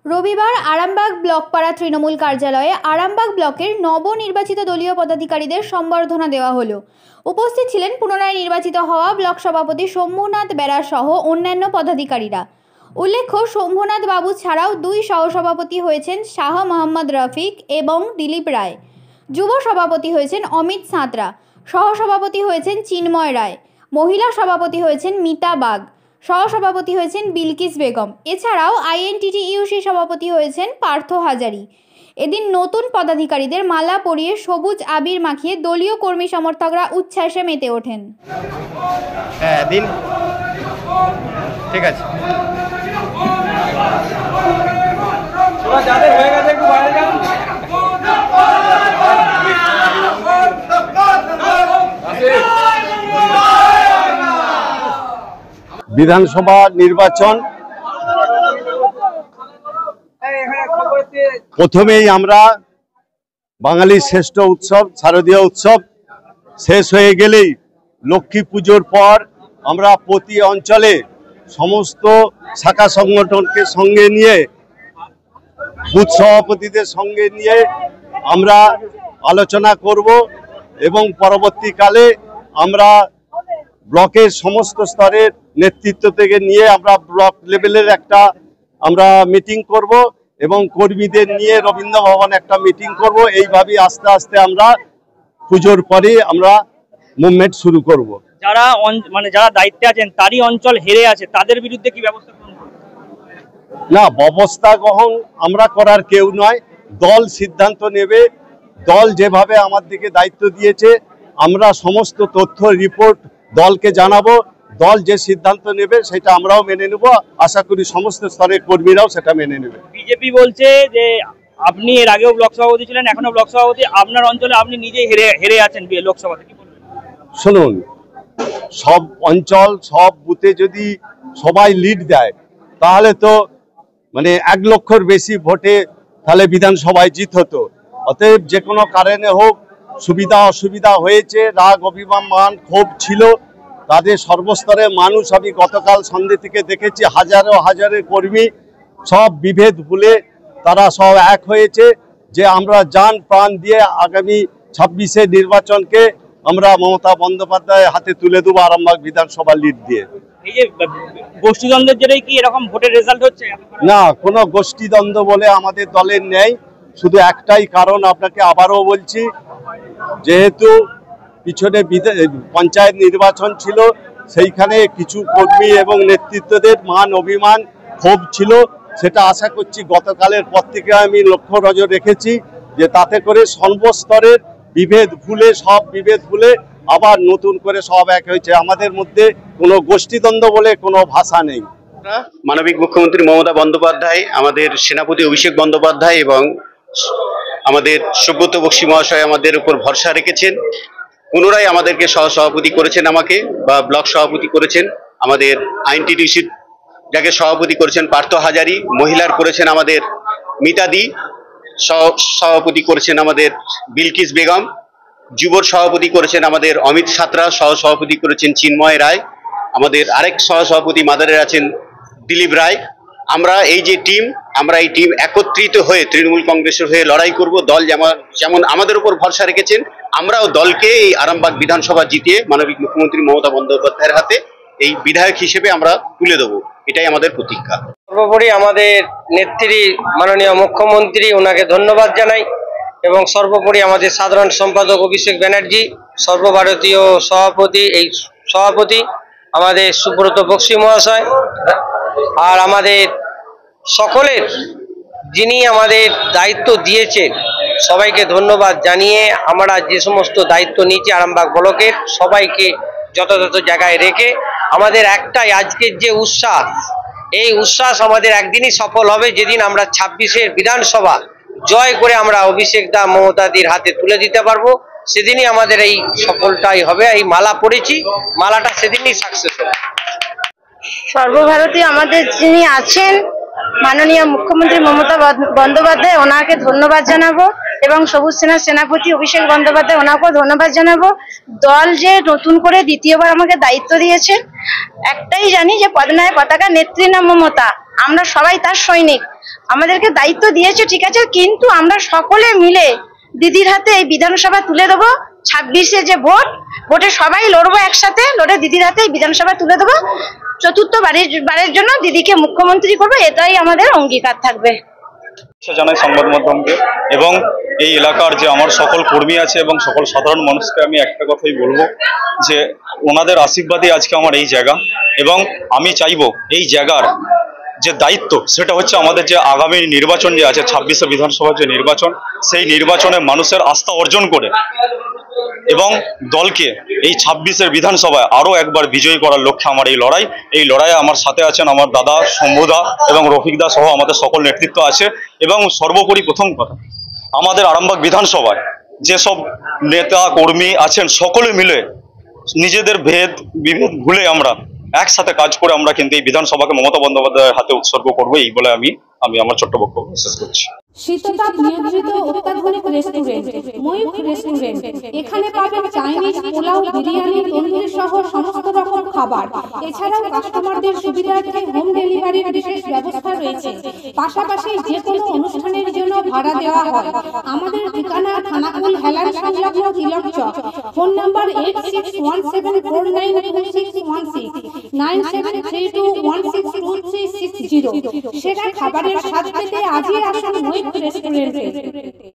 রবিবার আরামবাগ ব্লকপাড়া তৃণমূল কার্যালয়ে আরামবাগ ব্লকের নবনির্বাচিত দলীয় পদাধিকারীদের সম্বর্ধনা দেওয়া হলো। উপস্থিত ছিলেন পুনরায় নির্বাচিত হওয়া ব্লক সভাপতি শম্ভুনাথ বেরা সহ অন্যান্য পদাধিকারীরা। উল্লেখ্য, শম্ভুনাথ বাবু ছাড়াও দুই সহসভাপতি হয়েছেন শাহ মোহাম্মদ রফিক এবং দিলীপ রায়, যুব সভাপতি হয়েছেন অমিত সাঁতরা, সহসভাপতি হয়েছেন চিন্ময় রায়, মহিলা সভাপতি হয়েছেন মিতা বাগ, সহসভাপতি হয়েছেন বিলকিস বেগম। এছাড়াও INTTUC সভাপতি হয়েছেন পার্থ হাজারি। এদিন নতুন পদাধিকারীদের মালা পরিয়ে সবুজ আবির মাখিয়ে দলীয় কর্মী সমর্থকরা উচ্ছ্বাসে মেতে ওঠেন। ঠিক আছে, বিধানসভা নির্বাচন প্রথমেই আমরা বাঙালির শ্রেষ্ঠ উৎসব শারদীয় উৎসব শেষ হয়ে গেলেই লক্ষ্মী পুজোর পর আমরা প্রতি অঞ্চলে সমস্ত শাখা সংগঠনকে সঙ্গে নিয়ে বুথ সভাপতিদের সঙ্গে নিয়ে আমরা আলোচনা করব এবং পরবর্তীকালে আমরা ব্লকের সমস্ত স্তরের নেতৃত্ব থেকে নিয়ে আমরা ব্লক লেভেলের একটা আমরা মিটিং করব এবং কর্মীদের নিয়ে রবীন্দ্র ভবন একটা মিটিং করব। এইভাবেই আস্তে আস্তে আমরা পুজোর পরে আমরা মুভমেন্ট শুরু করব। যারা দায়িত্বে আছেন তারই অঞ্চল হেরে আছে, তাদের বিরুদ্ধে কি ব্যবস্থা গ্রহণ করবে? না, ব্যবস্থা গ্রহণ আমরা করার কেউ নয়, দল সিদ্ধান্ত নেবে। দল যেভাবে আমার দিকে দায়িত্ব দিয়েছে আমরা সমস্ত তথ্য রিপোর্ট দলকে জানাবো। দল যে সিদ্ধান্ত নেবে সেটা আমরাও মেনে নেব, আশা করি সমস্ত স্তরের কর্মীরাও সেটা মেনে নেবে। বিজেপি বলছে যে আপনি এর আগেও ব্লক সভাপতি ছিলেন, এখনো ব্লক সভাপতি, আপনার অঞ্চলে আপনি নিজেই হেরে আছেন লোকসভাতে, কি বলবেন? শুনুন, সব অঞ্চল সব বুথে যদি সবাই লিড দেয় তাহলে তো 1 লক্ষর বেশি ভোটে তাহলে বিধানসভায় জিত হতো। অতএব যে কোনো কারণে হোক সুবিধা অসুবিধা হয়েছে, রাগ অভিমান ক্ষোভ ছিল তাদের সর্বস্তরের মানুষ। আমি গতকাল সন্ধ্যে থেকে দেখেছি হাজারো হাজারের কর্মী সব বিভেদ ভুলে তারা সব এক হয়েছে যে আমরা জান প্রাণ দিয়ে আগামী 26-এর নির্বাচনকে আমরা মমতা বন্দ্যোপাধ্যায়ের হাতে তুলে দেবো আরামবাগ বিধানসভা লিড দিয়ে। এই যে গোষ্ঠীদ্বন্দ্বের জেরেই কি এরকম ভোটের রেজাল্ট হচ্ছে? না, কোনো গোষ্ঠীদ্বন্দ্ব বলে আমাদের দলের নেই। শুধু একটাই কারণ, আপনাকে আবারও বলছি, যেহেতু পিছনে পঞ্চায়েত নির্বাচন ছিল সেইখানে কিছু কর্মী এবং নেতৃত্বদের মান অভিমান ক্ষোভ ছিল, সেটা আশা করছি গতকালের পর থেকে আমি লক্ষ্য নজর রেখেছি যে তাতে করে সর্বস্তরের সব বিভেদ ভুলে আবার নতুন করে সব এক হয়েছে। আমাদের মধ্যে কোনো গোষ্ঠীদ্বন্দ্ব বলে কোনো ভাষা নেই। মানবিক মুখ্যমন্ত্রী মমতা বন্দ্যোপাধ্যায়, আমাদের সেনাপতি অভিষেক বন্দ্যোপাধ্যায় এবং আমাদের সুব্রত বক্সী মহাশয় আমাদের উপর ভরসা রেখেছেন। পুনরায় আমাদেরকে সহসভাপতি করেছেন, আমাকে বা ব্লক সভাপতি করেছেন। আমাদের INTTUC যাকে সভাপতি করেছেন পার্থ হাজারি, মহিলার করেছেন আমাদের মিতাদি, সভাপতি করেছেন আমাদের বিলকিস বেগম, যুবর সভাপতি করেছেন আমাদের অমিত সাঁতরা, সহসভাপতি করেছেন চিন্ময় রায়, আমাদের আরেক সহসভাপতি মাদারের আছেন দিলীপ রায়। আমরা এই যে টিম, আমরা এই টিম একত্রিত হয়ে তৃণমূল কংগ্রেসের হয়ে লড়াই করব। দল যেমন আমাদের উপর ভরসা রেখেছেন, আমরাও দলকে এই আরামবাগ বিধানসভা জিতিয়ে মানবিক মুখ্যমন্ত্রী মমতা বন্দ্যোপাধ্যায়ের হাতে এই বিধায়ক হিসেবে আমরা তুলে দেবো, এটাই আমাদের প্রতিজ্ঞা। সর্বোপরি আমাদের নেত্রী মাননীয় মুখ্যমন্ত্রী, ওনাকে ধন্যবাদ জানাই এবং সর্বোপরি আমাদের সাধারণ সম্পাদক অভিষেক ব্যানার্জি, সর্বভারতীয় সভাপতি আমাদের সুব্রত বক্সী মহাশয়, আর আমাদের সকলের যিনি আমাদের দায়িত্ব দিয়েছেন সবাইকে ধন্যবাদ জানিয়ে আমরা যে সমস্ত দায়িত্ব নিয়েছি আরামবাগ ব্লকের সবাইকে যথাযথ জায়গায় রেখে আমাদের একটাই আজকের যে উচ্ছ্বাস, এই উচ্ছ্বাস আমাদের একদিনই সফল হবে যেদিন আমরা 26-এর বিধানসভা জয় করে আমরা অভিষেক দা মমতাদির হাতে তুলে দিতে পারবো। সেদিনই আমাদের এই সফলটাই হবে। এই মালা পড়েছি, মালাটা সেদিনই সাকসেস হবে। সর্বভারতীয় আমাদের যিনি আছেন মাননীয় মুখ্যমন্ত্রী মমতা বন্দ্যোপাধ্যায়, ওনাকে ধন্যবাদ জানাবো এবং সবুজ সেনার সেনাপতি অভিষেক বন্দ্যোপাধ্যায়, ওনাকেও ধন্যবাদ জানাবো। দল যে নতুন করে দ্বিতীয়বার আমাকে দায়িত্ব দিয়েছে, একটাই জানি যে পদনায় পতাকা নেত্রী নাম মমতা, আমরা সবাই তার সৈনিক। আমাদেরকে দায়িত্ব দিয়েছে ঠিক আছে, কিন্তু আমরা সকলে মিলে দিদির হাতে এই বিধানসভা তুলে দেবো। 26-এ যে ভোটে সবাই লড়বো একসাথে, লড়ে দিদির হাতে এই বিধানসভা তুলে দেবো। চতুর্থবারের জন্য দিদিকে মুখ্যমন্ত্রী করবো, এটাই আমাদের অঙ্গীকার থাকবে। জানাই সংবাদ মাধ্যমকে এবং এই এলাকার যে আমার সকল কর্মী আছে এবং সকল সাধারণ মানুষকে আমি একটা কথাই বলবো যে ওনাদের আশীর্বাদই আজকে আমার এই জায়গা, এবং আমি চাইবো এই জায়গার যে দায়িত্ব সেটা হচ্ছে আমাদের যে আগামী নির্বাচন যে আছে 26শে বিধানসভার যে নির্বাচন, সেই নির্বাচনে মানুষের আস্থা অর্জন করে এবং দলকে এই 26-এর বিধানসভায় আরো একবার বিজয়ী করার লক্ষ্যে আমার এই লড়াইয়ে আমার সাথে আছেন আমার দাদা শম্ভুদা এবং রফিকদা সহ আমাদের সকল নেতৃত্ব আছে। এবং সর্বোপরি প্রথম কথা, আমাদের আরামবাগ বিধানসভায় যেসব নেতা কর্মী আছেন সকলে মিলে নিজেদের বিভেদ ভুলে আমরা একসাথে কাজ করে আমরা কিন্তু এই বিধানসভাকে মমতা বন্দ্যোপাধ্যায়ের হাতে উৎসর্গ করবো, এই বলে আমি আমার ছোট্ট বক্তব্য শেষ করছি। শীততাপ নিয়ন্ত্রিত অত্যাধুনিক রেস্টুরেন্ট ময়ূখ রেস্টুরেন্ট। এখানে পাবেন চাইনিজ, পোলাও, বিরিয়ানি, তন্দুরি সহ সমস্ত রকম খাবার। এছাড়াও কাস্টমারদের সুবিধার্থে হোম ডেলিভারির বিশেষ ব্যবস্থা রয়েছে। পাশাপাশি যে কোনো অনুষ্ঠানের জন্য ভাড়া দেওয়া হয়। আমাদের ঠিকানা থানাকুল হেলান সংলগ্ন তিলক চক। Phone number 8617492616 9732162360। সেরা খাবারের স্বাদ পেতে আজই আসুন ময়ূখ রেস্টুরেন্টে।